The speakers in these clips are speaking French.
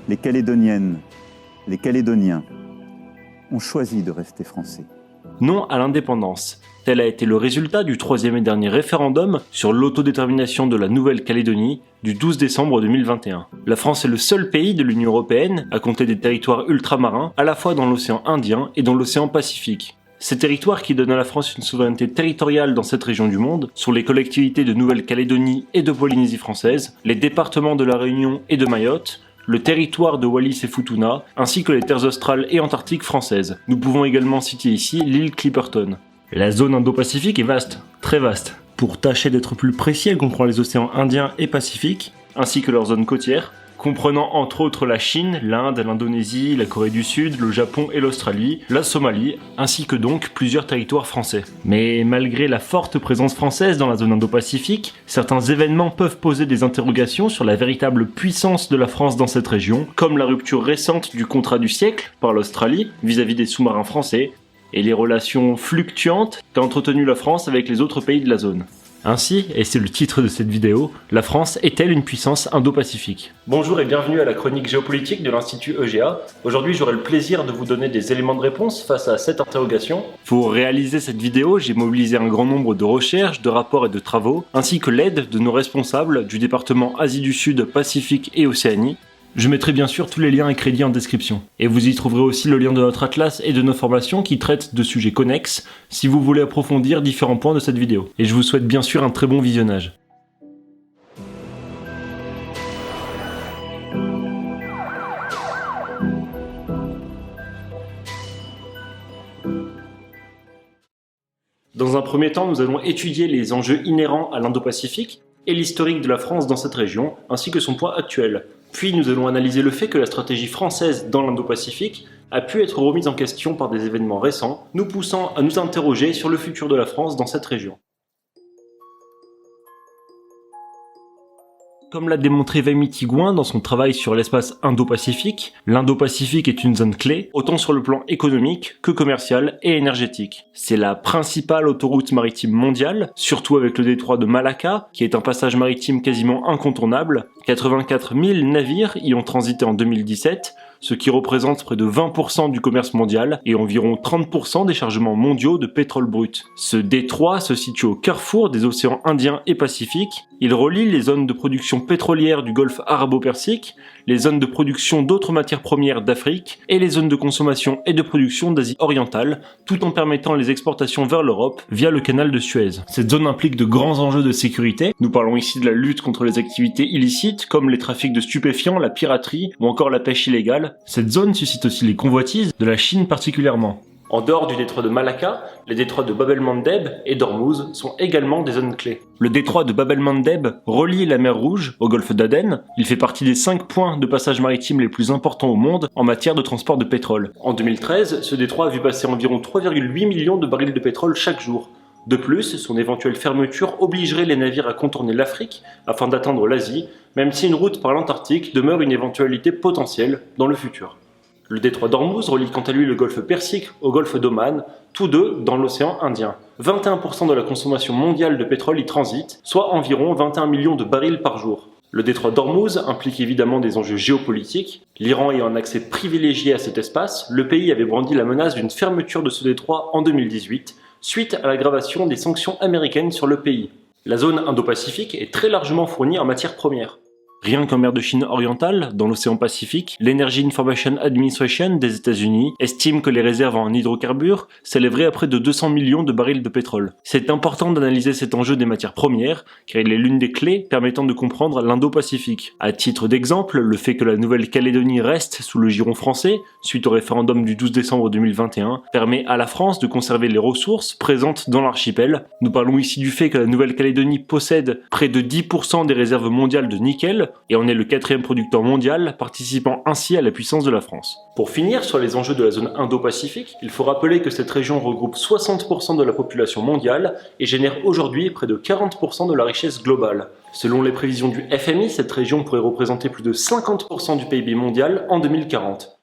les Calédoniennes, les Calédoniens ont choisi de rester français. Non à l'indépendance. Tel a été le résultat du troisième et dernier référendum sur l'autodétermination de la Nouvelle-Calédonie du 12 décembre 2021. La France est le seul pays de l'Union européenne à compter des territoires ultramarins à la fois dans l'océan Indien et dans l'océan Pacifique. Ces territoires qui donnent à la France une souveraineté territoriale dans cette région du monde sont les collectivités de Nouvelle-Calédonie et de Polynésie française, les départements de la Réunion et de Mayotte, le territoire de Wallis et Futuna, ainsi que les terres australes et antarctiques françaises. Nous pouvons également citer ici l'île Clipperton. La zone Indo-Pacifique est vaste, très vaste. Pour tâcher d'être plus précis, elle comprend les océans Indien et Pacifique, ainsi que leurs zones côtières, comprenant entre autres la Chine, l'Inde, l'Indonésie, la Corée du Sud, le Japon et l'Australie, la Somalie, ainsi que donc plusieurs territoires français. Mais malgré la forte présence française dans la zone Indo-Pacifique, certains événements peuvent poser des interrogations sur la véritable puissance de la France dans cette région, comme la rupture récente du contrat du siècle par l'Australie vis-à-vis des sous-marins français, et les relations fluctuantes qu'a entretenues la France avec les autres pays de la zone. Ainsi, et c'est le titre de cette vidéo, la France est-elle une puissance indo-pacifique? Bonjour et bienvenue à la chronique géopolitique de l'Institut EGA. Aujourd'hui, j'aurai le plaisir de vous donner des éléments de réponse face à cette interrogation. Pour réaliser cette vidéo, j'ai mobilisé un grand nombre de recherches, de rapports et de travaux, ainsi que l'aide de nos responsables du département Asie du Sud, Pacifique et Océanie. Je mettrai bien sûr tous les liens et crédits en description. Et vous y trouverez aussi le lien de notre atlas et de nos formations qui traitent de sujets connexes si vous voulez approfondir différents points de cette vidéo. Et je vous souhaite bien sûr un très bon visionnage. Dans un premier temps, nous allons étudier les enjeux inhérents à l'Indo-Pacifique et l'historique de la France dans cette région, ainsi que son poids actuel. Puis nous allons analyser le fait que la stratégie française dans l'Indo-Pacifique a pu être remise en question par des événements récents, nous poussant à nous interroger sur le futur de la France dans cette région. Comme l'a démontré Weimi Tigouin dans son travail sur l'espace Indo-Pacifique, l'Indo-Pacifique est une zone clé, autant sur le plan économique que commercial et énergétique. C'est la principale autoroute maritime mondiale, surtout avec le détroit de Malacca, qui est un passage maritime quasiment incontournable. 84 000 navires y ont transité en 2017, ce qui représente près de 20% du commerce mondial et environ 30% des chargements mondiaux de pétrole brut. Ce détroit se situe au carrefour des océans Indien et Pacifique. Il relie les zones de production pétrolière du golfe arabo-persique, les zones de production d'autres matières premières d'Afrique et les zones de consommation et de production d'Asie orientale, tout en permettant les exportations vers l'Europe via le canal de Suez. Cette zone implique de grands enjeux de sécurité. Nous parlons ici de la lutte contre les activités illicites comme les trafics de stupéfiants, la piraterie ou encore la pêche illégale. Cette zone suscite aussi les convoitises de la Chine particulièrement. En dehors du détroit de Malacca, les détroits de Bab el-Mandeb et d'Ormuz sont également des zones clés. Le détroit de Bab el-Mandeb relie la mer Rouge au golfe d'Aden. Il fait partie des 5 points de passage maritime les plus importants au monde en matière de transport de pétrole. En 2013, ce détroit a vu passer environ 3,8 millions de barils de pétrole chaque jour. De plus, son éventuelle fermeture obligerait les navires à contourner l'Afrique afin d'atteindre l'Asie, même si une route par l'Antarctique demeure une éventualité potentielle dans le futur. Le détroit d'Ormuz relie quant à lui le golfe Persique au golfe d'Oman, tous deux dans l'océan Indien. 21% de la consommation mondiale de pétrole y transite, soit environ 21 millions de barils par jour. Le détroit d'Ormuz implique évidemment des enjeux géopolitiques. L'Iran ayant un accès privilégié à cet espace, le pays avait brandi la menace d'une fermeture de ce détroit en 2018, suite à l'aggravation des sanctions américaines sur le pays. La zone Indo-Pacifique est très largement fournie en matières premières. Rien qu'en mer de Chine orientale, dans l'océan Pacifique, l'Energy Information Administration des États-Unis estime que les réserves en hydrocarbures s'élèveraient à près de 200 millions de barils de pétrole. C'est important d'analyser cet enjeu des matières premières, car il est l'une des clés permettant de comprendre l'Indo-Pacifique. À titre d'exemple, le fait que la Nouvelle-Calédonie reste sous le giron français, suite au référendum du 12 décembre 2021, permet à la France de conserver les ressources présentes dans l'archipel. Nous parlons ici du fait que la Nouvelle-Calédonie possède près de 10% des réserves mondiales de nickel, et en est le 4e producteur mondial, participant ainsi à la puissance de la France. Pour finir sur les enjeux de la zone Indo-Pacifique, il faut rappeler que cette région regroupe 60% de la population mondiale et génère aujourd'hui près de 40% de la richesse globale. Selon les prévisions du FMI, cette région pourrait représenter plus de 50% du PIB mondial en 2040.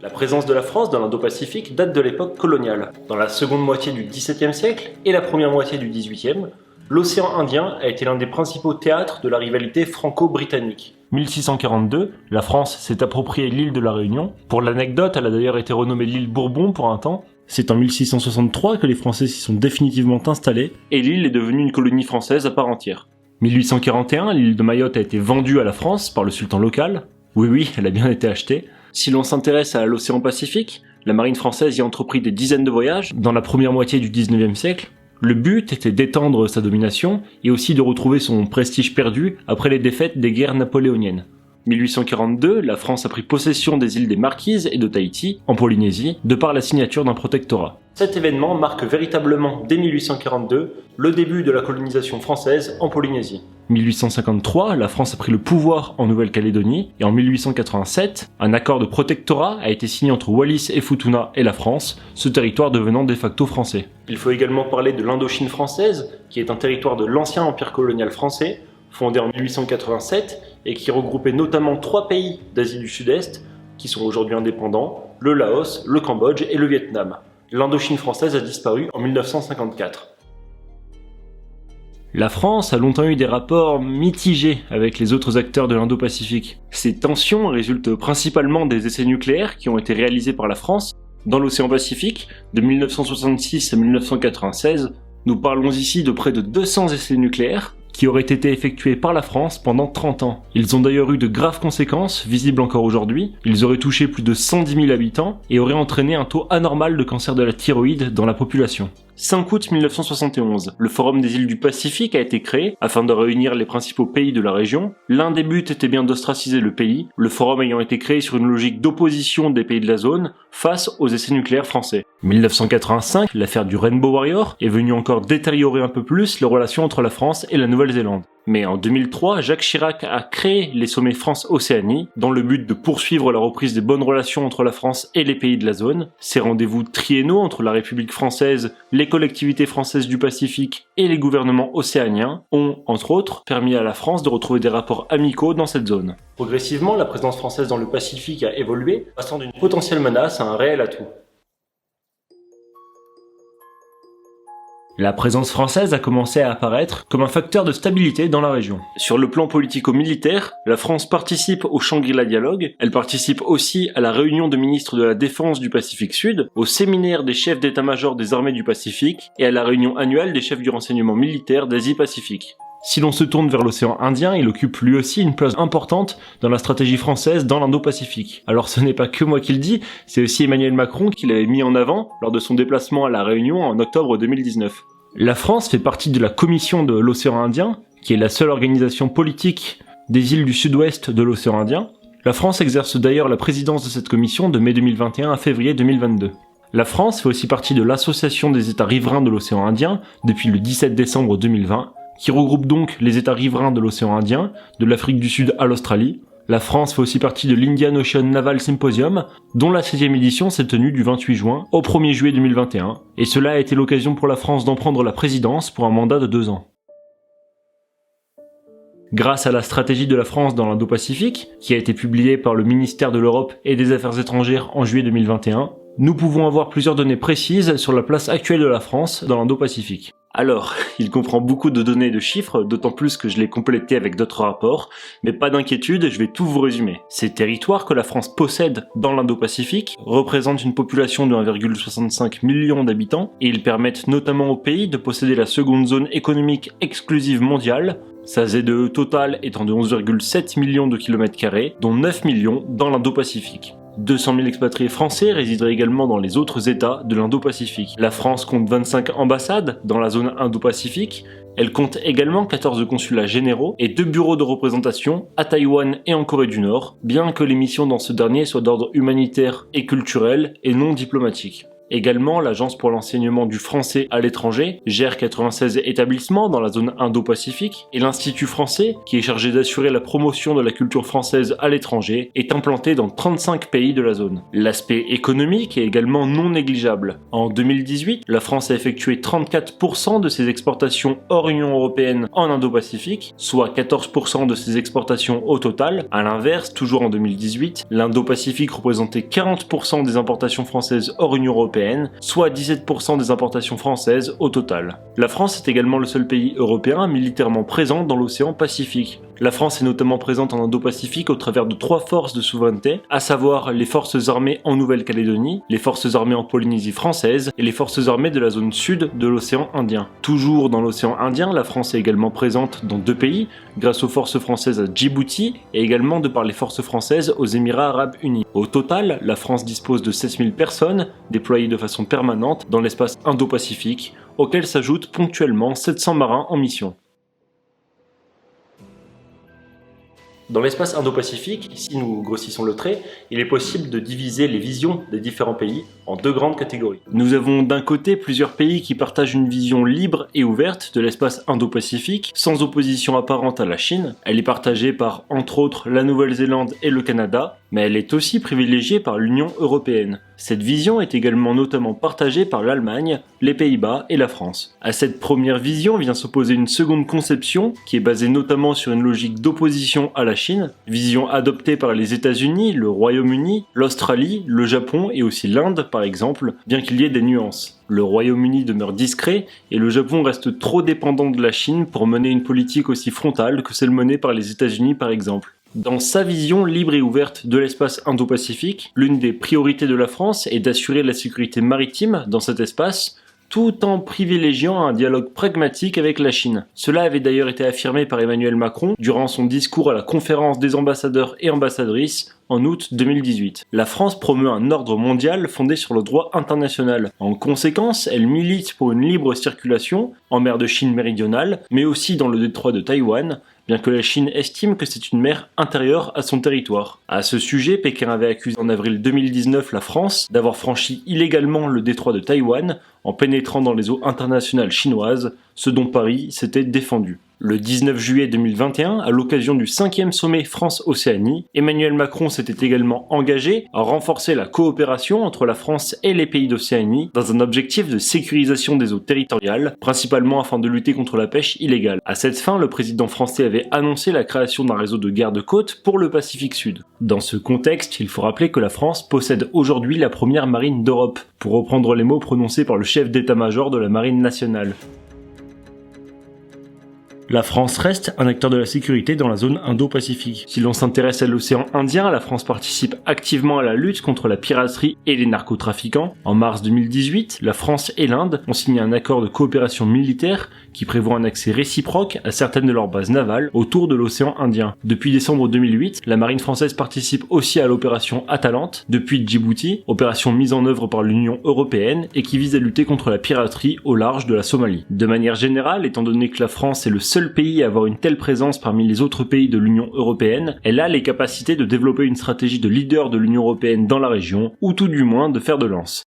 La présence de la France dans l'Indo-Pacifique date de l'époque coloniale. Dans la seconde moitié du XVIIe siècle et la première moitié du XVIIIe, L'océan Indien a été l'un des principaux théâtres de la rivalité franco-britannique. 1642, la France s'est appropriée l'île de la Réunion. Pour l'anecdote, elle a d'ailleurs été renommée l'île Bourbon pour un temps. C'est en 1663 que les Français s'y sont définitivement installés, et l'île est devenue une colonie française à part entière. 1841, l'île de Mayotte a été vendue à la France par le sultan local. Oui, elle a bien été achetée. Si l'on s'intéresse à l'océan Pacifique, la marine française y a entrepris des dizaines de voyages dans la première moitié du 19e siècle. Le but était d'étendre sa domination et aussi de retrouver son prestige perdu après les défaites des guerres napoléoniennes. 1842, la France a pris possession des îles des Marquises et de Tahiti, en Polynésie, de par la signature d'un protectorat. Cet événement marque véritablement, dès 1842, le début de la colonisation française en Polynésie. 1853, la France a pris le pouvoir en Nouvelle-Calédonie, et en 1887, un accord de protectorat a été signé entre Wallis et Futuna et la France, ce territoire devenant de facto français. Il faut également parler de l'Indochine française, qui est un territoire de l'ancien empire colonial français, fondé en 1887, et qui regroupait notamment 3 pays d'Asie du Sud-Est, qui sont aujourd'hui indépendants, le Laos, le Cambodge et le Vietnam. L'Indochine française a disparu en 1954. La France a longtemps eu des rapports mitigés avec les autres acteurs de l'Indo-Pacifique. Ces tensions résultent principalement des essais nucléaires qui ont été réalisés par la France dans l'océan Pacifique de 1966 à 1996. Nous parlons ici de près de 200 essais nucléaires qui auraient été effectués par la France pendant 30 ans. Ils ont d'ailleurs eu de graves conséquences, visibles encore aujourd'hui. Ils auraient touché plus de 110 000 habitants et auraient entraîné un taux anormal de cancer de la thyroïde dans la population. 5 août 1971, le Forum des îles du Pacifique a été créé afin de réunir les principaux pays de la région. L'un des buts était bien d'ostraciser le pays, le forum ayant été créé sur une logique d'opposition des pays de la zone face aux essais nucléaires français. 1985, l'affaire du Rainbow Warrior est venue encore détériorer un peu plus les relations entre la France et la Nouvelle-Zélande. Mais en 2003, Jacques Chirac a créé les sommets France-Océanie dans le but de poursuivre la reprise des bonnes relations entre la France et les pays de la zone. Ces rendez-vous triennaux entre la République française, les collectivités françaises du Pacifique et les gouvernements océaniens ont, entre autres, permis à la France de retrouver des rapports amicaux dans cette zone. Progressivement, la présence française dans le Pacifique a évolué, passant d'une potentielle menace à un réel atout. La présence française a commencé à apparaître comme un facteur de stabilité dans la région. Sur le plan politico-militaire, la France participe au Shangri-La Dialogue, elle participe aussi à la réunion de ministres de la Défense du Pacifique Sud, au séminaire des chefs d'état-major des armées du Pacifique et à la réunion annuelle des chefs du renseignement militaire d'Asie-Pacifique. Si l'on se tourne vers l'océan Indien, il occupe lui aussi une place importante dans la stratégie française dans l'Indo-Pacifique. Alors ce n'est pas que moi qui le dis, c'est aussi Emmanuel Macron qui l'avait mis en avant lors de son déplacement à La Réunion en octobre 2019. La France fait partie de la Commission de l'océan Indien, qui est la seule organisation politique des îles du sud-ouest de l'océan Indien. La France exerce d'ailleurs la présidence de cette commission de mai 2021 à février 2022. La France fait aussi partie de l'Association des États riverains de l'océan Indien depuis le 17 décembre 2020, qui regroupe donc les États riverains de l'océan Indien, de l'Afrique du Sud à l'Australie. La France fait aussi partie de l'Indian Ocean Naval Symposium, dont la 16e édition s'est tenue du 28 juin au 1er juillet 2021, et cela a été l'occasion pour la France d'en prendre la présidence pour un mandat de 2 ans. Grâce à la stratégie de la France dans l'Indo-Pacifique, qui a été publiée par le ministère de l'Europe et des Affaires étrangères en juillet 2021, nous pouvons avoir plusieurs données précises sur la place actuelle de la France dans l'Indo-Pacifique. Alors, il comprend beaucoup de données et de chiffres, d'autant plus que je l'ai complété avec d'autres rapports, mais pas d'inquiétude, je vais tout vous résumer. Ces territoires que la France possède dans l'Indo-Pacifique représentent une population de 1,65 million d'habitants, et ils permettent notamment au pays de posséder la seconde zone économique exclusive mondiale, sa ZEE totale étant de 11,7 millions de km², dont 9 millions dans l'Indo-Pacifique. 200 000 expatriés français résideraient également dans les autres États de l'Indo-Pacifique. La France compte 25 ambassades dans la zone Indo-Pacifique. Elle compte également 14 consulats généraux et 2 bureaux de représentation à Taïwan et en Corée du Nord, bien que les missions dans ce dernier soient d'ordre humanitaire et culturel et non diplomatique. Également, l'Agence pour l'enseignement du français à l'étranger gère 96 établissements dans la zone Indo-Pacifique et l'Institut français, qui est chargé d'assurer la promotion de la culture française à l'étranger, est implanté dans 35 pays de la zone. L'aspect économique est également non négligeable. En 2018, la France a effectué 34% de ses exportations hors Union européenne en Indo-Pacifique, soit 14% de ses exportations au total. À l'inverse, toujours en 2018, l'Indo-Pacifique représentait 40% des importations françaises hors Union européenne européenne, soit 17% des importations françaises au total. La France est également le seul pays européen militairement présent dans l'océan Pacifique. La France est notamment présente en Indo-Pacifique au travers de 3 forces de souveraineté, à savoir les forces armées en Nouvelle-Calédonie, les forces armées en Polynésie française et les forces armées de la zone sud de l'océan Indien. Toujours dans l'océan Indien, la France est également présente dans 2 pays, grâce aux forces françaises à Djibouti et également de par les forces françaises aux Émirats Arabes Unis. Au total, la France dispose de 7000 personnes déployées de façon permanente dans l'espace Indo-Pacifique, auxquelles s'ajoutent ponctuellement 700 marins en mission. Dans l'espace Indo-Pacifique, si nous grossissons le trait, il est possible de diviser les visions des différents pays en 2 grandes catégories. Nous avons d'un côté plusieurs pays qui partagent une vision libre et ouverte de l'espace Indo-Pacifique, sans opposition apparente à la Chine. Elle est partagée par, entre autres, la Nouvelle-Zélande et le Canada, mais elle est aussi privilégiée par l'Union européenne. Cette vision est également notamment partagée par l'Allemagne, les Pays-Bas et la France. À cette première vision vient s'opposer une seconde conception, qui est basée notamment sur une logique d'opposition à la Chine, vision adoptée par les États-Unis, le Royaume-Uni, l'Australie, le Japon et aussi l'Inde par exemple, bien qu'il y ait des nuances. Le Royaume-Uni demeure discret et le Japon reste trop dépendant de la Chine pour mener une politique aussi frontale que celle menée par les États-Unis par exemple. Dans sa vision libre et ouverte de l'espace Indo-Pacifique, l'une des priorités de la France est d'assurer la sécurité maritime dans cet espace, tout en privilégiant un dialogue pragmatique avec la Chine. Cela avait d'ailleurs été affirmé par Emmanuel Macron durant son discours à la conférence des ambassadeurs et ambassadrices en août 2018. La France promeut un ordre mondial fondé sur le droit international. En conséquence, elle milite pour une libre circulation en mer de Chine méridionale, mais aussi dans le détroit de Taïwan, bien que la Chine estime que c'est une mer intérieure à son territoire. À ce sujet, Pékin avait accusé en avril 2019 la France d'avoir franchi illégalement le détroit de Taïwan en pénétrant dans les eaux internationales chinoises, ce dont Paris s'était défendu. Le 19 juillet 2021, à l'occasion du 5e sommet France-Océanie, Emmanuel Macron s'était également engagé à renforcer la coopération entre la France et les pays d'Océanie dans un objectif de sécurisation des eaux territoriales, principalement afin de lutter contre la pêche illégale. À cette fin, le président français avait annoncé la création d'un réseau de garde-côtes pour le Pacifique Sud. Dans ce contexte, il faut rappeler que la France possède aujourd'hui la première marine d'Europe, pour reprendre les mots prononcés par le chef d'état-major de la marine nationale. La France reste un acteur de la sécurité dans la zone Indo-Pacifique. Si l'on s'intéresse à l'océan Indien, la France participe activement à la lutte contre la piraterie et les narcotrafiquants. En mars 2018, la France et l'Inde ont signé un accord de coopération militaire qui prévoit un accès réciproque à certaines de leurs bases navales autour de l'océan Indien. Depuis décembre 2008, la marine française participe aussi à l'opération Atalante depuis Djibouti, opération mise en œuvre par l'Union européenne et qui vise à lutter contre la piraterie au large de la Somalie. De manière générale, étant donné que la France est le seul pays à avoir une telle présence parmi les autres pays de l'Union européenne, elle a les capacités de développer une stratégie de leader de l'Union européenne dans la région, ou tout du moins de fer de lance.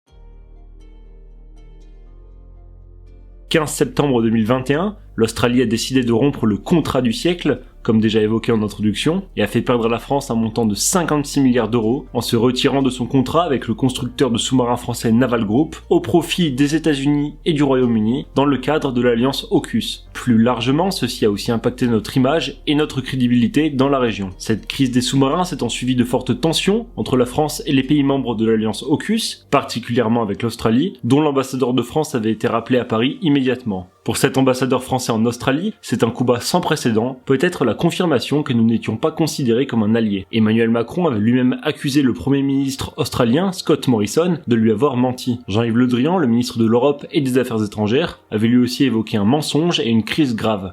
15 septembre 2021, l'Australie a décidé de rompre le contrat du siècle, comme déjà évoqué en introduction, et a fait perdre à la France un montant de 56 milliards d'euros en se retirant de son contrat avec le constructeur de sous-marins français Naval Group au profit des États-Unis et du Royaume-Uni dans le cadre de l'alliance AUKUS. Plus largement, ceci a aussi impacté notre image et notre crédibilité dans la région. Cette crise des sous-marins s'étant suivie de fortes tensions entre la France et les pays membres de l'alliance AUKUS, particulièrement avec l'Australie, dont l'ambassadeur de France avait été rappelé à Paris immédiatement. Pour cet ambassadeur français en Australie, c'est un coup bas sans précédent, peut-être la confirmation que nous n'étions pas considérés comme un allié. Emmanuel Macron avait lui-même accusé le Premier ministre australien, Scott Morrison, de lui avoir menti. Jean-Yves Le Drian, le ministre de l'Europe et des Affaires étrangères, avait lui aussi évoqué un mensonge et une crise grave.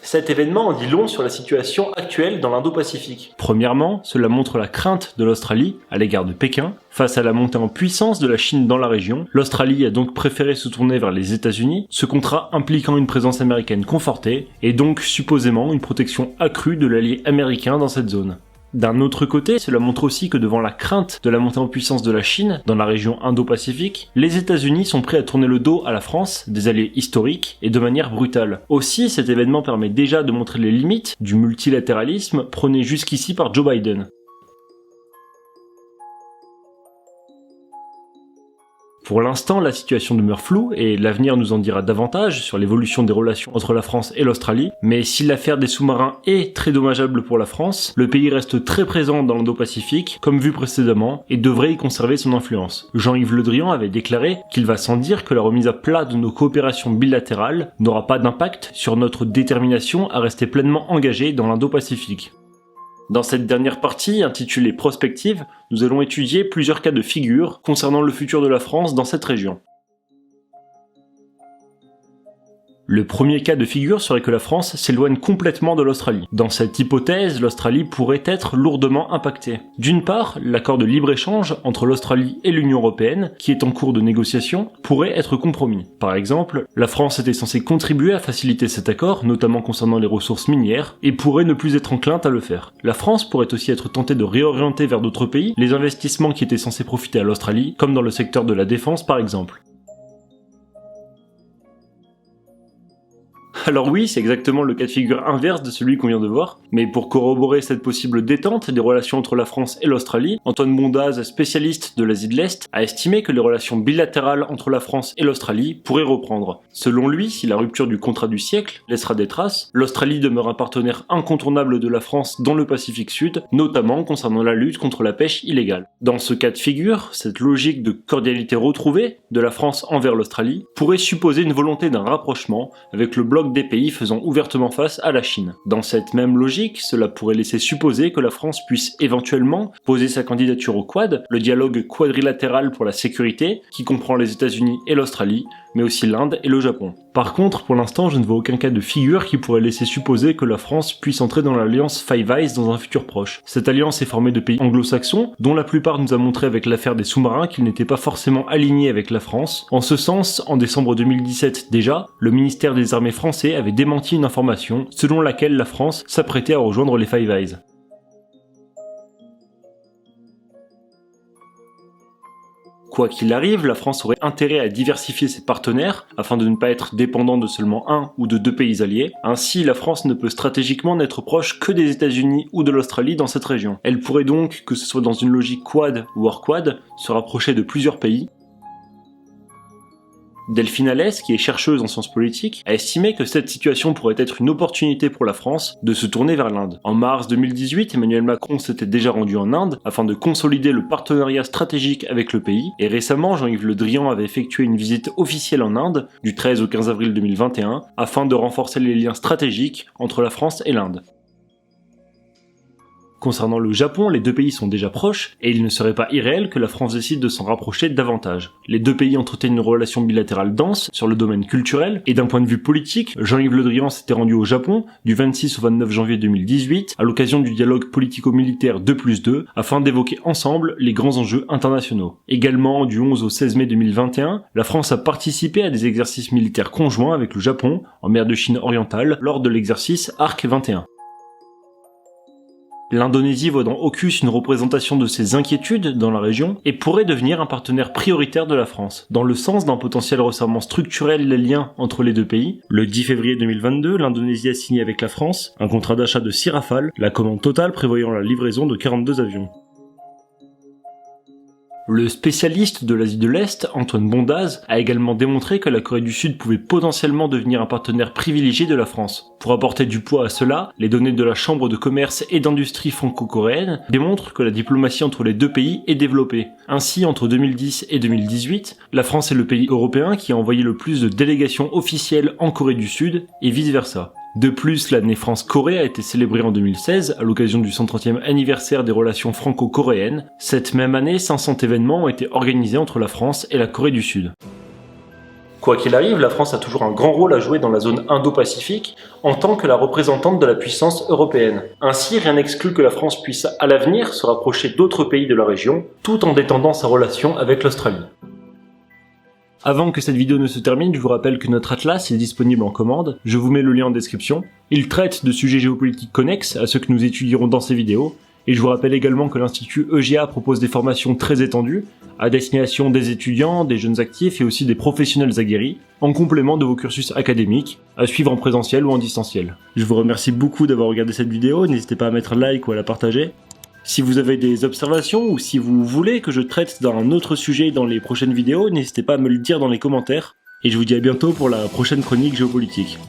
Cet événement en dit long sur la situation actuelle dans l'Indo-Pacifique. Premièrement, cela montre la crainte de l'Australie à l'égard de Pékin. Face à la montée en puissance de la Chine dans la région, l'Australie a donc préféré se tourner vers les États-Unis, ce contrat impliquant une présence américaine confortée, et donc supposément une protection accrue de l'allié américain dans cette zone. D'un autre côté, cela montre aussi que devant la crainte de la montée en puissance de la Chine dans la région Indo-Pacifique, les États-Unis sont prêts à tourner le dos à la France, des alliés historiques, et de manière brutale. Aussi, cet événement permet déjà de montrer les limites du multilatéralisme prôné jusqu'ici par Joe Biden. Pour l'instant, la situation demeure floue et l'avenir nous en dira davantage sur l'évolution des relations entre la France et l'Australie, mais si l'affaire des sous-marins est très dommageable pour la France, le pays reste très présent dans l'Indo-Pacifique, comme vu précédemment, et devrait y conserver son influence. Jean-Yves Le Drian avait déclaré qu'il va sans dire que la remise à plat de nos coopérations bilatérales n'aura pas d'impact sur notre détermination à rester pleinement engagés dans l'Indo-Pacifique. Dans cette dernière partie, intitulée Prospective, nous allons étudier plusieurs cas de figure concernant le futur de la France dans cette région. Le premier cas de figure serait que la France s'éloigne complètement de l'Australie. Dans cette hypothèse, l'Australie pourrait être lourdement impactée. D'une part, l'accord de libre-échange entre l'Australie et l'Union européenne, qui est en cours de négociation, pourrait être compromis. Par exemple, la France était censée contribuer à faciliter cet accord, notamment concernant les ressources minières, et pourrait ne plus être enclinte à le faire. La France pourrait aussi être tentée de réorienter vers d'autres pays les investissements qui étaient censés profiter à l'Australie, comme dans le secteur de la défense par exemple. Alors oui, c'est exactement le cas de figure inverse de celui qu'on vient de voir, mais pour corroborer cette possible détente des relations entre la France et l'Australie, Antoine Bondaz, spécialiste de l'Asie de l'Est, a estimé que les relations bilatérales entre la France et l'Australie pourraient reprendre. Selon lui, si la rupture du contrat du siècle laissera des traces, l'Australie demeure un partenaire incontournable de la France dans le Pacifique Sud, notamment concernant la lutte contre la pêche illégale. Dans ce cas de figure, cette logique de cordialité retrouvée de la France envers l'Australie pourrait supposer une volonté d'un rapprochement avec le bloc des pays faisant ouvertement face à la Chine. Dans cette même logique, cela pourrait laisser supposer que la France puisse éventuellement poser sa candidature au Quad, le dialogue quadrilatéral pour la sécurité, qui comprend les États-Unis et l'Australie, mais aussi l'Inde et le Japon. Par contre, pour l'instant, je ne vois aucun cas de figure qui pourrait laisser supposer que la France puisse entrer dans l'alliance Five Eyes dans un futur proche. Cette alliance est formée de pays anglo-saxons, dont la plupart nous a montré avec l'affaire des sous-marins qu'ils n'étaient pas forcément alignés avec la France. En ce sens, en décembre 2017 déjà, le ministère des Armées français avait démenti une information selon laquelle la France s'apprêtait à rejoindre les Five Eyes. Quoi qu'il arrive, la France aurait intérêt à diversifier ses partenaires afin de ne pas être dépendant de seulement un ou de deux pays alliés. Ainsi, la France ne peut stratégiquement n'être proche que des États-Unis ou de l'Australie dans cette région. Elle pourrait donc, que ce soit dans une logique quad ou hors quad, se rapprocher de plusieurs pays. Delphine Alès, qui est chercheuse en sciences politiques, a estimé que cette situation pourrait être une opportunité pour la France de se tourner vers l'Inde. En mars 2018, Emmanuel Macron s'était déjà rendu en Inde afin de consolider le partenariat stratégique avec le pays, et récemment Jean-Yves Le Drian avait effectué une visite officielle en Inde, du 13 au 15 avril 2021, afin de renforcer les liens stratégiques entre la France et l'Inde. Concernant le Japon, les deux pays sont déjà proches, et il ne serait pas irréel que la France décide de s'en rapprocher davantage. Les deux pays entretiennent une relation bilatérale dense sur le domaine culturel, et d'un point de vue politique, Jean-Yves Le Drian s'était rendu au Japon du 26 au 29 janvier 2018, à l'occasion du dialogue politico-militaire 2+2, afin d'évoquer ensemble les grands enjeux internationaux. Également, du 11 au 16 mai 2021, la France a participé à des exercices militaires conjoints avec le Japon, en mer de Chine orientale, lors de l'exercice Arc 21. L'Indonésie voit dans AUKUS une représentation de ses inquiétudes dans la région et pourrait devenir un partenaire prioritaire de la France. Dans le sens d'un potentiel resserrement structurel des liens entre les deux pays, le 10 février 2022, l'Indonésie a signé avec la France un contrat d'achat de 6 Rafales, la commande totale prévoyant la livraison de 42 avions. Le spécialiste de l'Asie de l'Est, Antoine Bondaz, a également démontré que la Corée du Sud pouvait potentiellement devenir un partenaire privilégié de la France. Pour apporter du poids à cela, les données de la Chambre de commerce et d'industrie franco-coréenne démontrent que la diplomatie entre les deux pays est développée. Ainsi, entre 2010 et 2018, la France est le pays européen qui a envoyé le plus de délégations officielles en Corée du Sud, et vice-versa. De plus, l'année France-Corée a été célébrée en 2016 à l'occasion du 130e anniversaire des relations franco-coréennes. Cette même année, 500 événements ont été organisés entre la France et la Corée du Sud. Quoi qu'il arrive, la France a toujours un grand rôle à jouer dans la zone Indo-Pacifique en tant que la représentante de la puissance européenne. Ainsi, rien n'exclut que la France puisse à l'avenir se rapprocher d'autres pays de la région, tout en détendant sa relation avec l'Australie. Avant que cette vidéo ne se termine, je vous rappelle que notre atlas est disponible en commande, je vous mets le lien en description. Il traite de sujets géopolitiques connexes à ceux que nous étudierons dans ces vidéos, et je vous rappelle également que l'Institut EGA propose des formations très étendues, à destination des étudiants, des jeunes actifs et aussi des professionnels aguerris, en complément de vos cursus académiques, à suivre en présentiel ou en distanciel. Je vous remercie beaucoup d'avoir regardé cette vidéo, n'hésitez pas à mettre un like ou à la partager. Si vous avez des observations ou si vous voulez que je traite d'un autre sujet dans les prochaines vidéos, n'hésitez pas à me le dire dans les commentaires. Et je vous dis à bientôt pour la prochaine chronique géopolitique.